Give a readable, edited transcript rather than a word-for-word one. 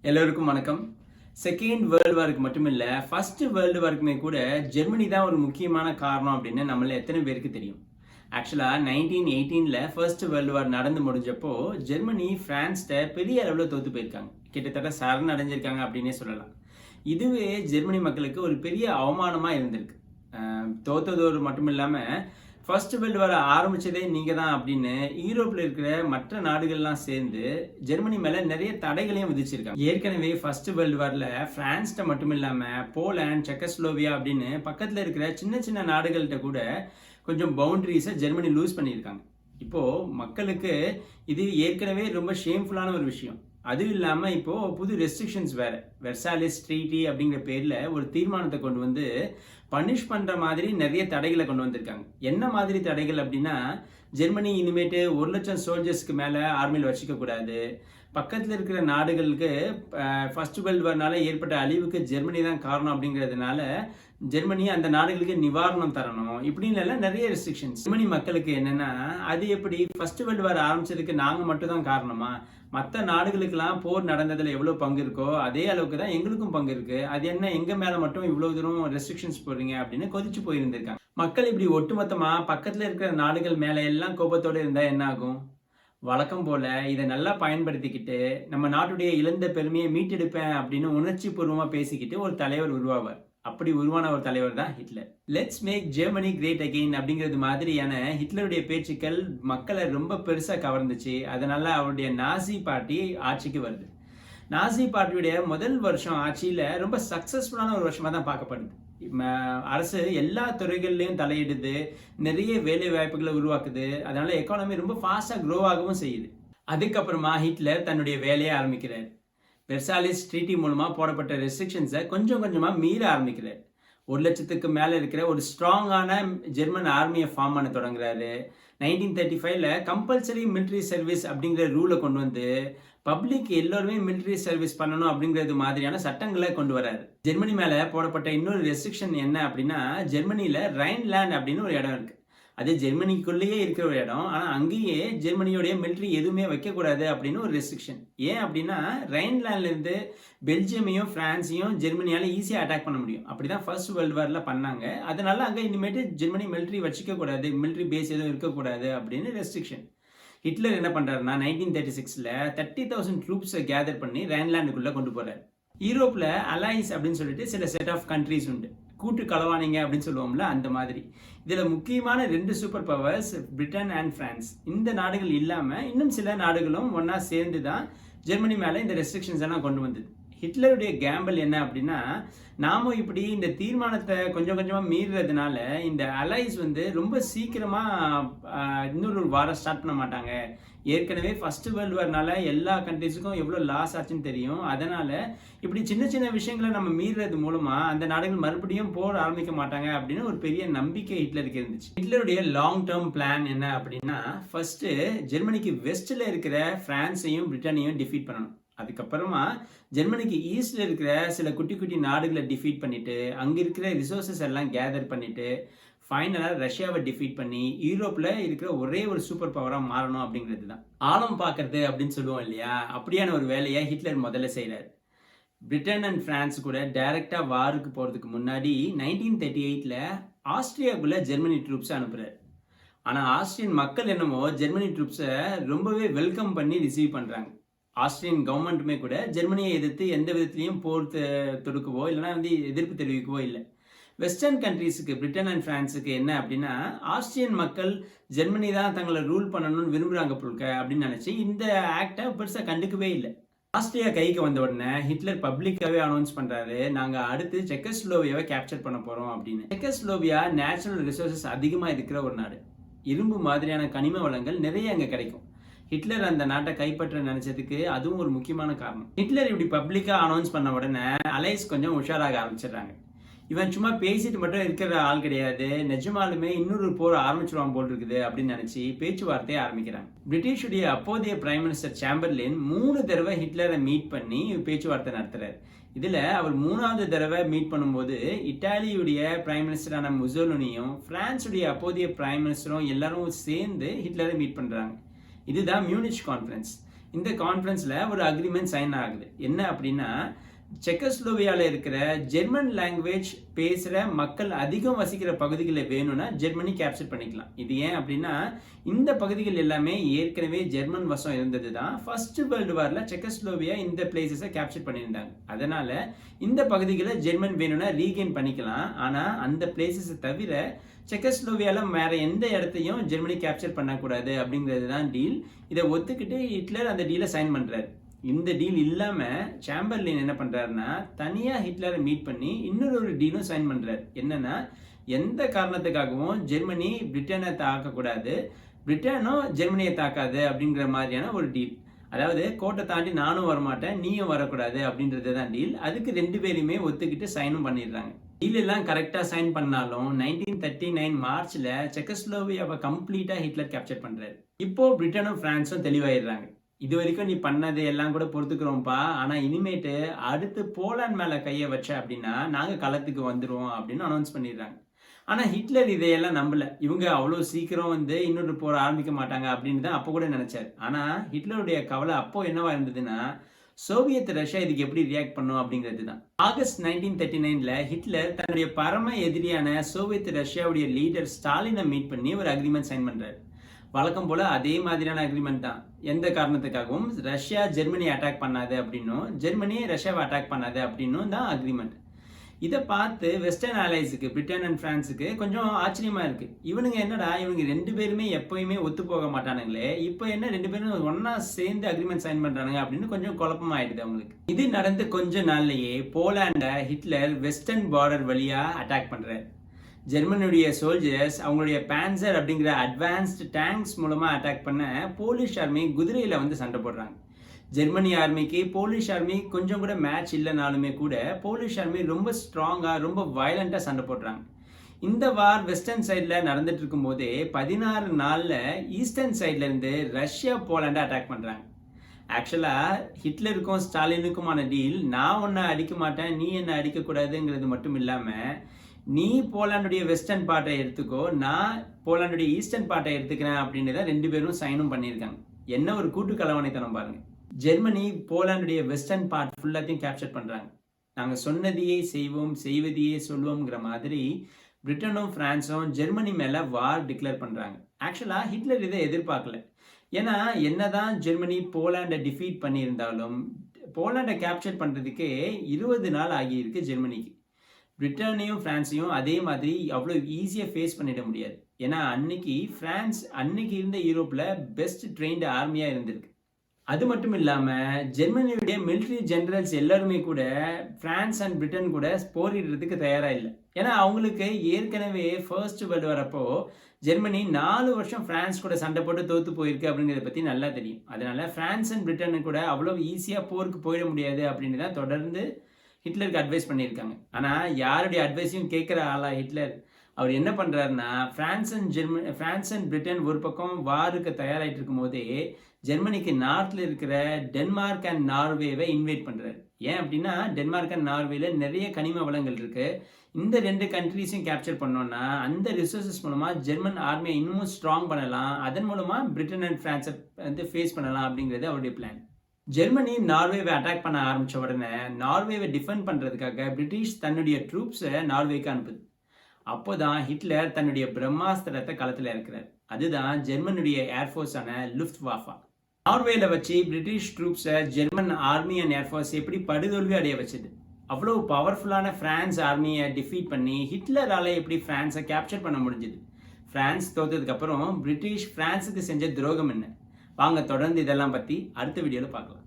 எல்லோருக்கும் வணக்கம். Second world வாருக்கு மட்டுமில்ல, ஃபர்ஸ்ட் வேர்ல்டு வாருக்குமே கூட ஜெர்மனி தான் ஒரு முக்கியமான காரணம் அப்படின்னு நம்மள எத்தனை பேருக்கு தெரியும். ஆக்சுவலா 1918ல ஃபர்ஸ்ட் வேர்ல்டு வார் நடந்து முடிஞ்சப்போ ஜெர்மனி பிரான்ஸ்ட பெரிய அளவில் தோத்து போயிருக்காங்க. கிட்டத்தட்ட சரணடைஞ்சிருக்காங்க அப்படின்னே சொல்லலாம். இதுவே ஜெர்மனி மக்களுக்கு ஒரு பெரிய அவமானமா இருந்திருக்கு. தோத்ததோடு மட்டும் இல்லாம ஃபர்ஸ்ட் வேர்ல்டு வார் ஆரம்பிச்சதே நீங்க தான் அப்படின்னு யூரோப்ல இருக்கிற மற்ற நாடுகள்லாம் சேர்ந்து ஜெர்மனி மேல நிறைய தடைகளையும் விதிச்சிருக்காங்க. ஏற்கனவே ஃபர்ஸ்ட் வேர்ல்டு வார்ல பிரான்ஸ்ட மட்டும் இல்லாம போலாந்து, செக்கோஸ்லோவியா அப்படின்னு பக்கத்துல இருக்கிற சின்ன சின்ன நாடுகள்கிட்ட கூட கொஞ்சம் பவுண்டரிஸை ஜெர்மனி லூஸ் பண்ணியிருக்காங்க. இப்போ மக்களுக்கு இது ஏற்கனவே ரொம்ப ஷேம்ஃபுல்லான ஒரு விஷயம். அதுவும் இல்லாமல் இப்போ புது ரெஸ்ட்ரிக்ஷன்ஸ் வேற, வெர்சாலிஸ் ட்ரீட்டி அப்படிங்கிற பேர்ல ஒரு தீர்மானத்தை கொண்டு வந்து பனிஷ் பண்ற மாதிரி நிறைய தடைகளை கொண்டு வந்திருக்காங்க. என்ன மாதிரி தடைகள் அப்படின்னா, ஜெர்மனி இனிமேட்டு 1,00,000 சோல்ஜர்ஸ்க்கு மேல ஆர்மியில் வச்சுக்க கூடாது, பக்கத்தில் இருக்கிற நாடுகளுக்கு ஃபர்ஸ்ட் வேர்ல்டு வார்னால ஏற்பட்ட அழிவுக்கு ஜெர்மனி தான் காரணம் அப்படிங்கிறதுனால ஜெர்மனி அந்த நாடுகளுக்கு நிவாரணம் தரணும், இப்படின்னு எல்லாம் நிறைய ரெஸ்ட்ரிக்ஷன்ஸ். ஜெர்மனி மக்களுக்கு என்னன்னா, அது எப்படி ஃபர்ஸ்ட் வேர்ல்டு வார் ஆரம்பிச்சதுக்கு நாங்க மட்டும் தான் காரணமா, மற்ற நாடுகளுக்கெல்லாம் போர் நடந்ததுல எவ்வளவு பங்கு இருக்கோ அதே அளவுக்கு தான் எங்களுக்கும் பங்கு இருக்கு, அது என்ன எங்க மேல மட்டும் இவ்வளவு தூரம் ரெஸ்ட்ரிக்ஷன்ஸ் போடுறீங்க அப்படின்னு கொதிச்சு போயிருந்திருக்காங்க. மக்கள் இப்படி ஒட்டுமொத்தமா பக்கத்துல இருக்கிற நாடுகள் மேல எல்லாம் கோபத்தோட இருந்தா என்ன ஆகும்? வழக்கம் போல இதை நல்லா பயன்படுத்திக்கிட்டு நம்ம நாட்டுடைய இழந்த பெருமையை மீட்டெடுப்பேன் அப்படின்னு உணர்ச்சி பூர்வமா பேசிக்கிட்டு ஒரு தலைவர் உருவாவார். அப்படி உருவான ஒரு தலைவர் தான் Hitler. Let's make Germany great again அப்படிங்கிறது மாதிரியான ஹிட்லருடைய பேச்சுக்கள் மக்களை ரொம்ப பெருசா கவர்ந்துச்சு. அதனால அவருடைய நாசி பார்ட்டி ஆட்சிக்கு வருது. நாசி பார்ட்டியுடைய முதல் வருஷம் ஆட்சியில ரொம்ப சக்சஸ்ஃபுல்லான ஒரு வருஷமா தான் பார்க்கப்படுது. அரசு எல்லா துறைகள்லையும் தலையிடுது, நிறைய வேலை வாய்ப்புகளை உருவாக்குது, அதனால எக்கானமி ரொம்ப ஃபாஸ்டா க்ரோ ஆகவும் செய்யுது. அதுக்கப்புறமா ஹிட்லர் தன்னுடைய வேலையை ஆரம்பிக்கிறார். வெர்சாலிஸ் ட்ரீட்டி மூலமா போடப்பட்ட ரெஸ்ட்ரிக்ஷன்ஸை கொஞ்சம் கொஞ்சமா மீற ஆரம்பிக்கிறார். 1,00,000க்கு மேல இருக்கிற ஒரு ஸ்ட்ராங்கான ஜெர்மன் ஆர்மியை ஃபார்ம் பண்ண தொடங்குறாரு. 1935ல கம்பல்சரி மிலிட்ரி சர்வீஸ் அப்படிங்கிற ரூலை கொண்டு வந்து பப்ளிக் எல்லோருமே மிலிட்ரி சர்வீஸ் பண்ணணும் அப்படிங்கிறது மாதிரியான சட்டங்களை கொண்டு வராரு. ஜெர்மனி மேல போடப்பட்ட இன்னொரு ரெஸ்ட்ரிக்ஷன் என்ன அப்படின்னா, ஜெர்மனியில ரைன்லேண்ட் அப்படின்னு ஒரு இடம் இருக்கு. அது ஜெர்மனிக்குள்ளேயே இருக்கிற ஒரு இடம், ஆனா அங்கேயே ஜெர்மனியோடைய மிலிட்ரி எதுவுமே வைக்கக்கூடாது அப்படின்னு ஒரு ரெஸ்ட்ரிக்ஷன். ஏன் அப்படின்னா, ரைன்லேண்ட்ல இருந்து பெல்ஜியமையும் பிரான்ஸையும் ஜெர்மனியால ஈஸியா அட்டாக் பண்ண முடியும். அப்படிதான் ஃபர்ஸ்ட் வேர்ல்டு வார்ல பண்ணாங்க. அதனால அங்க இனிமேட்டு ஜெர்மனி மிலிட்ரி வச்சுக்க கூடாது, மிலிட்ரி பேஸ் எதுவும் இருக்கக்கூடாது அப்படின்னு ரெஸ்ட்ரிக்ஷன். ஹிட்லர் என்ன பண்றாருன்னா 1936ல 30,000 ட்ரூப்ஸை கேதர் பண்ணி ரைன்லேண்டுக்குள்ள கொண்டு போறாரு. யூரோப்ல அலைன்ஸ் அப்படின்னு சொல்லிட்டு சில செட் ஆஃப் கண்ட்ரீஸ் உண்டு, கூட்டு களவாணிங்க அப்படின்னு சொல்லுவோம்ல, அந்த மாதிரி. இதுல முக்கியமான 2 super powers Britain and France. இந்த நாடுகள் இல்லாம இன்னும் சில நாடுகளும் ஒன்னா சேர்ந்து தான் ஜெர்மனி மேல இந்த ரெஸ்ட்ரிக்ஷன்ஸ் எல்லாம் கொண்டு வந்தது. ஹிட்லருடைய கேம்பிள் என்ன அப்படின்னா, நாமும் இப்படி இந்த தீர்மானத்தை கொஞ்சம் கொஞ்சமா மீறுறதுனால இந்த அலைஸ் வந்து ரொம்ப சீக்கிரமா இன்னொரு வாரம் ஸ்டார்ட் பண்ண மாட்டாங்க. ஏற்கனவே ஃபர்ஸ்ட் வேர்ல்டு வார்னால எல்லா கண்ட்ரீஸுக்கும் எவ்வளோ லாஸ் ஆச்சுன்னு தெரியும். அதனால இப்படி சின்ன சின்ன விஷயங்களை நம்ம மீறுறது மூலமா அந்த நாடுகள் மறுபடியும் போர் ஆரம்பிக்க மாட்டாங்க அப்படின்னு ஒரு பெரிய நம்பிக்கை ஹிட்லருக்கு இருந்துச்சு. ஹிட்லருடைய லாங் டேர்ம் பிளான் என்ன அப்படின்னா, ஃபர்ஸ்ட் ஜெர்மனிக்கு வெஸ்ட்ல இருக்கிற பிரான்ஸையும் பிரிட்டனையும் டிஃபீட் பண்ணணும். அதுக்கப்புறமா ஜெர்மனிக்கு ஈஸ்ட்ல இருக்கிற சில குட்டி குட்டி நாடுகளை டிஃபீட் பண்ணிட்டு அங்க இருக்கிற ரிசோர்சஸ் எல்லாம் கேதர் பண்ணிட்டு ஃபைனலா ரஷ்யாவை டிஃபீட் பண்ணி யூரோப்ல இருக்கிற ஒரே ஒரு சூப்பர் பவரா மாறணும் அப்படிங்கிறது தான். ஆழம் பார்க்கறது அப்படின்னு சொல்லுவோம் இல்லையா, அப்படியான ஒரு வேலையை ஹிட்லர் முதல்ல செய்யறாரு. பிரிட்டன் அண்ட் பிரான்ஸ் கூட டைரக்டா வாருக்கு போறதுக்கு முன்னாடி 1938ல ஆஸ்திரியாக்குள்ள ஜெர்மனி ட்ரூப்ஸ் அனுப்புறாரு. ஆனா ஆஸ்திரியன் மக்கள் என்னமோ ஜெர்மனி ட்ரூப்ஸை ரொம்பவே வெல்கம் பண்ணி ரிசீவ் பண்றாங்க. ஆஸ்திரியன் கவர்மெண்ட்டுமே கூட ஜெர்மனியை எதிர்த்து எந்த விதத்திலையும் போர் தொடுக்கவோ இல்லைன்னா வந்து எதிர்ப்பு தெரிவிக்கவோ இல்லை. வெஸ்டர்ன் கண்ட்ரீஸுக்கு, பிரிட்டன் அண்ட் பிரான்ஸுக்கு என்ன அப்படின்னா, ஆஸ்திரியன் மக்கள் ஜெர்மனி தான் தங்களை ரூல் பண்ணணும்னு விரும்புறாங்க புழுக்க அப்படின்னு நினைச்சு இந்த ஆக்டை பெருசா கண்டுக்கவே இல்லை. ஆஸ்திரியா கைக்கு வந்த உடனே ஹிட்லர் பப்ளிக்காவே அனௌன்ஸ் பண்றாரு, நாங்க அடுத்து செக்கோஸ்லோவியாவை கேப்சர் பண்ண போறோம் அப்படின்னு. செக்கோஸ்லோவியா நேச்சுரல் ரிசோர்சஸ் அதிகமா இருக்கிற ஒரு நாடு. இரும்பு மாதிரியான கனிம வளங்கள் நிறைய அங்க கிடைக்கும். ஹிட்லர் அந்த நாட்டை கைப்பற்ற நினைச்சதுக்கு அதுவும் ஒரு முக்கியமான காரணம். ஹிட்லர் இப்படி பப்ளிக்கா அனௌன்ஸ் பண்ண உடனே அலைஸ் கொஞ்சம் உஷாராக ஆரம்பிச்சிடுறாங்க. இவன் சும்மா பேசிட்டு மட்டும் இருக்கிற ஆள் கிடையாது, நிஜமாலுமே இன்னொரு போர் ஆரம்பிச்சிருவான் போல் இருக்குது அப்படின்னு நினைச்சு பேச்சுவார்த்தையை ஆரம்பிக்கிறாங்க. பிரிட்டிஷுடைய அப்போதைய பிரைம் மினிஸ்டர் சாம்பர்லின் 3 தடவை ஹிட்லரை மீட் பண்ணி பேச்சுவார்த்தை நடத்துறாரு. இதுல அவர் 3வது தடவை மீட் பண்ணும்போது இத்தாலியுடைய பிரைம் மினிஸ்டரான முசோலினியும் பிரான்ஸுடைய அப்போதைய பிரைம் மினிஸ்டரும் எல்லாரும் சேர்ந்து ஹிட்லரை மீட் பண்றாங்க. இதுதான் மியூனிச் கான்ஃபரன்ஸ். இந்த கான்ஃபரன்ஸில் ஒரு அக்ரிமெண்ட் சைன் ஆகுது. என்ன அப்படின்னா, செக்கோஸ்லோவியாவில் இருக்கிற ஜெர்மன் லாங்குவேஜ் பேசுகிற மக்கள் அதிகம் வசிக்கிற பகுதிகளை வேணும்னா ஜெர்மனி கேப்சர் பண்ணிக்கலாம். இது ஏன் அப்படின்னா, இந்த பகுதிகள் எல்லாமே ஏற்கனவே ஜெர்மன் வசம் இருந்தது தான். ஃபர்ஸ்ட் வேர்ல்டு வாரில் செக்கோஸ்லோவியா இந்த பிளேசஸை கேப்சர் பண்ணியிருந்தாங்க. அதனால இந்த பகுதிகளை ஜெர்மன் வேணும்னா ரீகெயின் பண்ணிக்கலாம். ஆனால் அந்த பிளேசஸை தவிர செக்கோஸ்லோவியாவில் வேற எந்த இடத்தையும் ஜெர்மனி கேப்சர் பண்ணக்கூடாது அப்படிங்கிறது தான் டீல். இதை ஒத்துக்கிட்டு ஹிட்லர் அந்த டீலை சைன் பண்ணுறாரு. இந்த டீல் இல்லாமல் சாம்பர்லின் என்ன பண்ணுறாருன்னா, தனியாக ஹிட்லரை மீட் பண்ணி இன்னொரு டீலும் சைன் பண்ணுறாரு. என்னன்னா, எந்த காரணத்துக்காகவும் ஜெர்மனி பிரிட்டனை தாக்கக்கூடாது, பிரிட்டனும் ஜெர்மனியை தாக்காது அப்படிங்கிற மாதிரியான ஒரு டீல். அதாவது கோட்டை தாண்டி நானும் வரமாட்டேன், நீயும் வரக்கூடாது அப்படின்றது தான் டீல். அதுக்கு 2 பேருமே ஒத்துக்கிட்டு சைனும் பண்ணிடுறாங்க. டீல் எல்லாம் கரெக்டாக சைன் பண்ணாலும் 1939 மார்ச்சில் செக்கோஸ்லோவியாவை கம்ப்ளீட்டாக ஹிட்லர் கேப்சர் பண்ணுறாரு. இப்போ பிரிட்டனும் பிரான்ஸும் தெளிவாயிடுறாங்க. இது வரைக்கும் நீ பண்ணது எல்லாம் கூட பொறுத்துக்கிறோம்ப்பா, ஆனால் இனிமேட்டு அடுத்து போலாண்ட் மேலே கையை வச்ச அப்படின்னா நாங்கள் களத்துக்கு வந்துடுவோம் அப்படின்னு அனௌன்ஸ் பண்ணிடுறாங்க. ஆனால் ஹிட்லர் இதையெல்லாம் நம்பல. இவங்க அவ்வளோ சீக்கிரம் இன்னொரு போர் ஆரம்பிக்க மாட்டாங்க அப்படின்னு தான் அப்போ கூட நினைச்சார். ஆனால் ஹிட்லருடைய கவலை அப்போ என்னவா இருந்ததுன்னா, சோவியத் ரஷ்யா இதுக்கு எப்படி ரியாக்ட் பண்ணும் அப்படிங்கிறது தான். ஆகஸ்ட் 1939ல் ஹிட்லர் தன்னுடைய பரம எதிரியான சோவியத் ரஷ்யாவுடைய லீடர் ஸ்டாலினை மீட் பண்ணி ஒரு அக்ரிமெண்ட் சைன் பண்றாரு. வழக்கம் போல அதே மாதிரியான அக்ரிமெண்ட் தான். எந்த காரணத்துக்காகவும் ரஷ்யா ஜெர்மனி அட்டாக் பண்ணாது அப்படின்னும், ஜெர்மனி ரஷ்யாவை அட்டாக் பண்ணாது அப்படின்னும் தான் அக்ரிமெண்ட். இதை பார்த்து வெஸ்டர்ன் அலைஸுக்கு, பிரிட்டன் அண்ட் பிரான்ஸுக்கு கொஞ்சம் ஆச்சரியமா இருக்கு. இவனுங்க என்னடா, இவங்க 2 பேருமே எப்பயுமே ஒத்து போக மாட்டானுங்களே, இப்போ என்ன 2 பேரும் ஒன்னா சேர்ந்து அக்ரிமெண்ட் சைன் பண்றானுங்க அப்படின்னு கொஞ்சம் குழப்பமாயிடுது அவங்களுக்கு. இது நடந்து கொஞ்ச நாள்லயே போலாண்டை ஹிட்லர் வெஸ்டர்ன் பார்டர் வழியா அட்டாக் பண்றாரு. ஜெர்மனியுடைய சோல்ஜர்ஸ் அவங்களுடைய பேன்சர் அப்படிங்கிற அட்வான்ஸ்டு டேங்க்ஸ் மூலமா அட்டாக் பண்ண போலிஷ் ஆர்மி குதிரையில சண்டை போடுறாங்க. ஜெர்மனி ஆர்மிக்கு போலிஷ் ஆர்மி கொஞ்சம் கூட மேட்ச் இல்லைனாலுமே கூட போலிஷ் ஆர்மி ரொம்ப ஸ்ட்ராங்காக, ரொம்ப வயலண்டாக சண்டை போடுறாங்க. இந்த வார் வெஸ்டர்ன் சைடில் நடந்துட்டு இருக்கும் போதே 16 நாளில் ஈஸ்டர்ன் சைட்லேருந்து ரஷ்யா போலாண்டை அட்டாக் பண்ணுறாங்க. ஆக்சுவலாக ஹிட்லருக்கும் ஸ்டாலினுக்குமான டீல், நான் ஒன்றை அடிக்க மாட்டேன், நீ என்ன அடிக்கக்கூடாதுங்கிறது மட்டும் இல்லாமல், நீ போலாண்டுடைய வெஸ்டர்ன் பார்ட்டை எடுத்துக்கோ, நான் போலாண்டுடைய ஈஸ்டர்ன் பார்ட்டை எடுத்துக்கிறேன் அப்படின்னு தான் 2 பேரும் சைனும் பண்ணியிருக்காங்க. என்ன ஒரு கூட்டு கலவணைத்தனம் பாருங்க. ஜெர்மனி போலாண்டுடைய வெஸ்டர்ன் பார்ட் ஃபுல்லாத்தையும் கேப்சர் பண்ணுறாங்க. நாங்கள் சொன்னதையே செய்வோம், செய்வதையே சொல்லுவோங்கிற மாதிரி பிரிட்டனும் பிரான்ஸும் ஜெர்மனி மேலே வார் டிக்ளேர் பண்ணுறாங்க. ஆக்சுவலாக ஹிட்லர் இதை எதிர்பார்க்கல. ஏன்னா என்னதான் ஜெர்மனி போலாண்டை டிஃபீட் பண்ணியிருந்தாலும் போலாண்டை கேப்சர் பண்ணுறதுக்கே 20 நாள் ஆகியிருக்கு ஜெர்மனிக்கு. பிரிட்டனையும் பிரான்ஸையும் அதே மாதிரி அவ்வளோ ஈஸியாக ஃபேஸ் பண்ணிட முடியாது. ஏன்னா பிரான்ஸ் அன்னைக்கு இருந்த யூரோப்பில் பெஸ்ட் ட்ரெயின்டு ஆர்மியாக இருந்திருக்கு. அது மட்டும் இல்லாமல் ஜெர்மனியுடைய மிலிட்ரி ஜெனரல்ஸ் எல்லாருமே கூட பிரான்ஸ் அண்ட் பிரிட்டன் கூட போரிடுறதுக்கு தயாராக இல்லை. ஏன்னா அவங்களுக்கு ஏற்கனவே ஃபர்ஸ்ட் வேர்ல்டு வரப்போ ஜெர்மனி 4 வருஷம் பிரான்ஸ் கூட சண்டை போட்டு தோற்று போயிருக்கு அப்படிங்கிறத பற்றி நல்லா தெரியும். அதனால பிரான்ஸ் அண்ட் பிரிட்டனு கூட அவ்வளோ ஈஸியாக போருக்கு போயிட முடியாது அப்படின்னு தான் தொடர்ந்து ஹிட்லருக்கு அட்வைஸ் பண்ணியிருக்காங்க. ஆனால் யாருடைய அட்வைஸையும் கேட்குற ஆளா ஹிட்லர்? அவர் என்ன பண்ணுறாருன்னா, பிரான்ஸ் அண்ட் பிரிட்டன் ஒரு பக்கம் வாருக்கு தயாராகிட்டு இருக்கும் போதே ஜெர்மனிக்கு நார்த்தில் இருக்கிற டென்மார்க் அண்ட் நார்வேவை இன்வைட் பண்ணுறாரு. ஏன் அப்படின்னா, டென்மார்க் அண்ட் நார்வேல நிறைய கனிம வளங்கள் இருக்குது. இந்த 2 கண்ட்ரீஸையும் கேப்சர் பண்ணோன்னா அந்த ரிசோர்ஸஸ் மூலமாக ஜெர்மன் ஆர்மியை இன்னமும் ஸ்ட்ராங் பண்ணலாம், அதன் மூலமாக பிரிட்டன் அண்ட் பிரான்ஸை ஃபேஸ் பண்ணலாம் அப்படிங்கிறது அவருடைய பிளான். ஜெர்மனி நார்வேவை அட்டாக் பண்ண ஆரம்பித்த உடனே நார்வேவை டிஃபெண்ட் பண்ணுறதுக்காக பிரிட்டிஷ் தன்னுடைய ட்ரூப்ஸை நார்வேக்கு அனுப்புது. அப்போதான் ஹிட்லர் தன்னுடைய பிரம்மாஸ்திரத்தை களத்தில் இருக்கிறார். அதுதான் ஜெர்மனுடைய ஏர்ஃபோர்ஸான லுஃப்ட்வாஃபா. நார்வேல வச்சு பிரிட்டிஷ் ட்ரூப்ஸை ஜெர்மன் ஆர்மி அண்ட் ஏர்ஃபோர்ஸ் எப்படி படுதோல்வி அடைய வச்சது? அவ்வளோ பவர்ஃபுல்லான பிரான்ஸ் ஆர்மியை டிஃபீட் பண்ணி ஹிட்லரால் எப்படி பிரான்ஸை கேப்சர் பண்ண முடிஞ்சது? பிரான்ஸ் தோத்ததுக்கு அப்புறம் பிரிட்டிஷ் பிரான்ஸுக்கு செஞ்ச துரோகம் என்ன? வாங்க தொடர்ந்து இதெல்லாம் பற்றி அடுத்த வீடியோவில் பார்க்கலாம்.